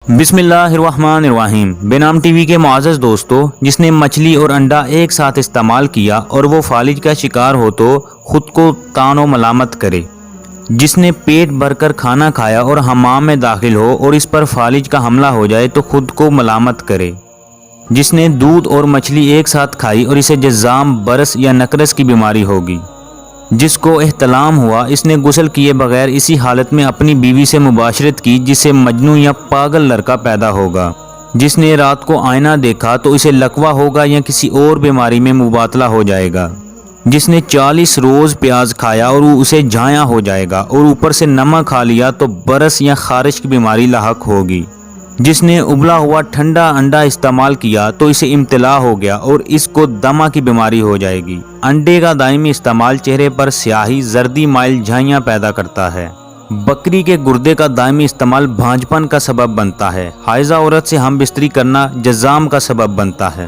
بسم اللہ الرحمن الرحیم۔ بے نام ٹی وی کے معزز دوستو، جس نے مچھلی اور انڈا ایک ساتھ استعمال کیا اور وہ فالج کا شکار ہو تو خود کو طعن و ملامت کرے، جس نے پیٹ بھر کر کھانا کھایا اور حمام میں داخل ہو اور اس پر فالج کا حملہ ہو جائے تو خود کو ملامت کرے، جس نے دودھ اور مچھلی ایک ساتھ کھائی اور اسے جذام، برس یا نقرس کی بیماری ہوگی، جس کو احتلام ہوا، اس نے غسل کیے بغیر اسی حالت میں اپنی بیوی سے مباشرت کی، جس سے مجنون یا پاگل لڑکا پیدا ہوگا، جس نے رات کو آئینہ دیکھا تو اسے لقوہ ہوگا یا کسی اور بیماری میں مبتلا ہو جائے گا، جس نے 40 روز پیاز کھایا اور اسے جھایا ہو جائے گا اور اوپر سے نمک کھا لیا تو برس یا خارش کی بیماری لاحق ہوگی، جس نے ابلا ہوا ٹھنڈا انڈا استعمال کیا تو اسے امتلا ہو گیا اور اس کو دمہ کی بیماری ہو جائے گی۔ انڈے کا دائمی استعمال چہرے پر سیاہی، زردی مائل جھائیاں پیدا کرتا ہے۔ بکری کے گردے کا دائمی استعمال بھانجپن کا سبب بنتا ہے۔ حائضہ عورت سے ہم بستری کرنا جذام کا سبب بنتا ہے۔